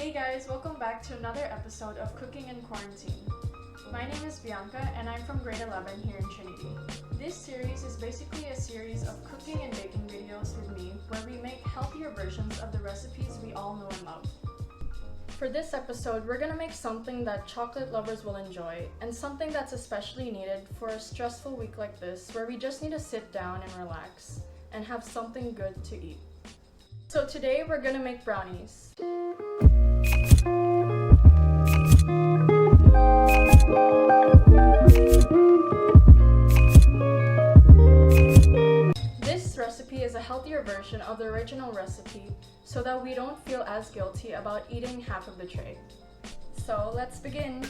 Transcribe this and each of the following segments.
Hey guys, welcome back to another episode of Cooking in Quarantine. My name is Bianca and I'm from grade 11 here in Trinity. This series is basically a series of cooking and baking videos with me where we make healthier versions of the recipes we all know and love. For this episode, we're gonna make something that chocolate lovers will enjoy and something that's especially needed for a stressful week like this where we just need to sit down and relax and have something good to eat. So today we're gonna make brownies. This recipe is a healthier version of the original recipe so that we don't feel as guilty about eating half of the tray. So let's begin!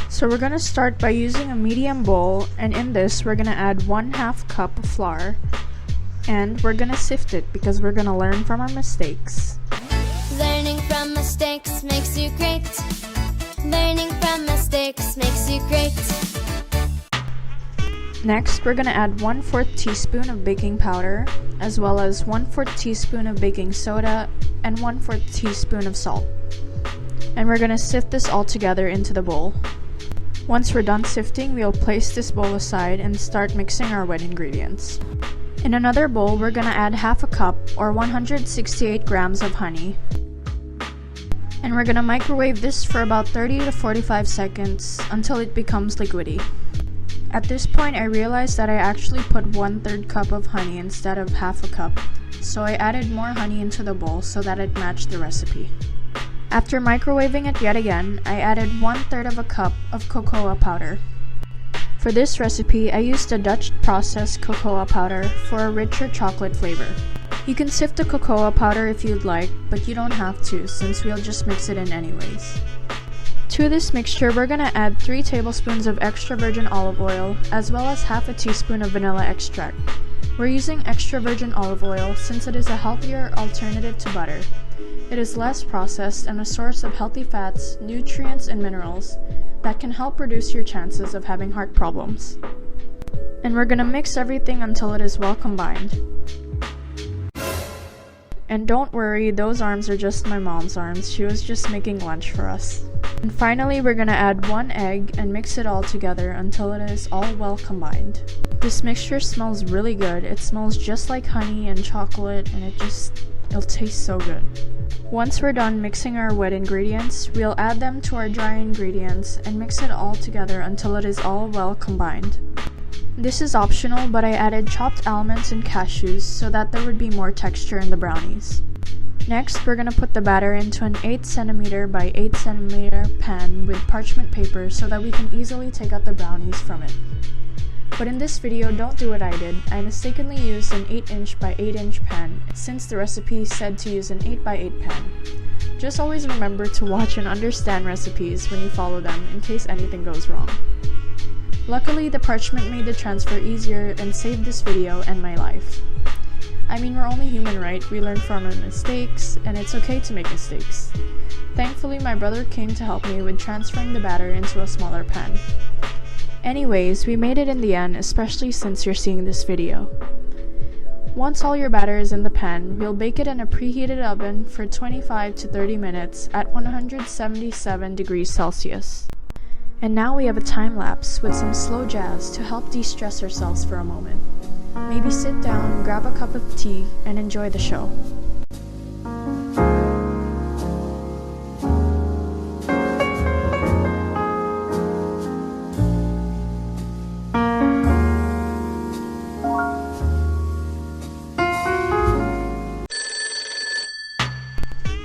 So we're gonna start by using a medium bowl, and in this we're gonna add 1/2 cup of flour, and we're gonna sift it because we're gonna learn from our mistakes. Learning from mistakes makes you great. Learning from mistakes makes you great. Next, we're gonna add 1/4 teaspoon of baking powder, as well as 1/4 teaspoon of baking soda and 1/4 teaspoon of salt. And we're gonna sift this all together into the bowl. Once we're done sifting, we'll place this bowl aside and start mixing our wet ingredients. In another bowl, we're gonna add 1/2 cup or 168 grams of honey. And we're gonna microwave this for about 30 to 45 seconds until it becomes liquidy. At this point, I realized that I actually put 1/3 cup of honey instead of 1/2 cup, so I added more honey into the bowl so that it matched the recipe. After microwaving it yet again, I added 1/3 cup of cocoa powder. For this recipe, I used a Dutch processed cocoa powder for a richer chocolate flavor. You can sift the cocoa powder if you'd like, but you don't have to since we'll just mix it in anyways. To this mixture, we're gonna add 3 tablespoons of extra virgin olive oil, as well as 1/2 teaspoon of vanilla extract. We're using extra virgin olive oil since it is a healthier alternative to butter. It is less processed and a source of healthy fats, nutrients, and minerals that can help reduce your chances of having heart problems. And we're gonna mix everything until it is well combined. And don't worry, those arms are just my mom's arms. She was just making lunch for us. And finally, we're gonna add 1 egg and mix it all together until it is all well combined. This mixture smells really good. It smells just like honey and chocolate, and it'll taste so good. Once we're done mixing our wet ingredients, we'll add them to our dry ingredients and mix it all together until it is all well combined. This is optional, but I added chopped almonds and cashews so that there would be more texture in the brownies. Next, we're gonna put the batter into an 8 cm by 8 cm pan with parchment paper so that we can easily take out the brownies from it. But in this video, don't do what I did. I mistakenly used an 8" by 8" pan since the recipe said to use an 8 by 8 pan. Just always remember to watch and understand recipes when you follow them in case anything goes wrong. Luckily, the parchment made the transfer easier and saved this video and my life. I mean, we're only human, right? We learn from our mistakes, and it's okay to make mistakes. Thankfully, my brother came to help me with transferring the batter into a smaller pan. Anyways, we made it in the end, especially since you're seeing this video. Once all your batter is in the pan, we'll bake it in a preheated oven for 25 to 30 minutes at 177 degrees Celsius. And now we have a time lapse with some slow jazz to help de-stress ourselves for a moment. Maybe sit down, grab a cup of tea, and enjoy the show.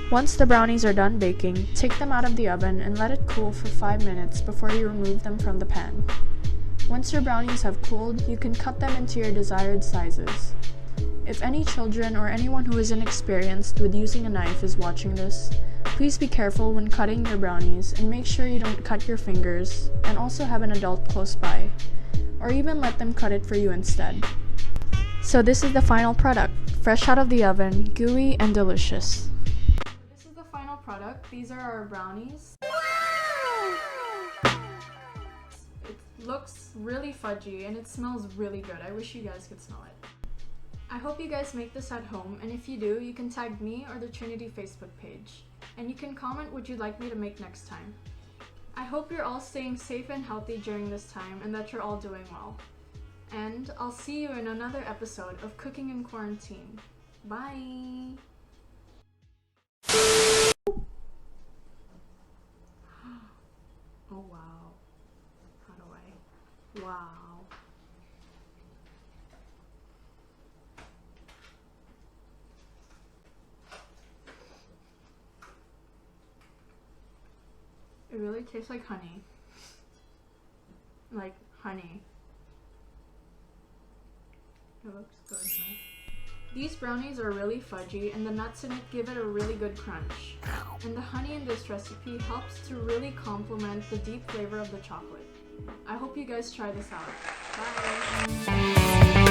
Once the brownies are done baking, take them out of the oven and let it cool for 5 minutes before you remove them from the pan. Once your brownies have cooled, you can cut them into your desired sizes. If any children or anyone who is inexperienced with using a knife is watching this, please be careful when cutting your brownies and make sure you don't cut your fingers, and also have an adult close by, or even let them cut it for you instead. So this is the final product, fresh out of the oven, gooey and delicious. These are our brownies. It looks really fudgy and it smells really good. I wish you guys could smell it. I hope you guys make this at home, and if you do, you can tag me or the Trinity Facebook page. And you can comment what you'd like me to make next time. I hope you're all staying safe and healthy during this time and that you're all doing well. And I'll see you in another episode of Cooking in Quarantine. Bye! Oh wow. How do I? Wow. It really tastes like honey. Like honey. It looks good, no? These brownies are really fudgy and the nuts in it give it a really good crunch. And the honey in this recipe helps to really complement the deep flavor of the chocolate. I hope you guys try this out. Bye!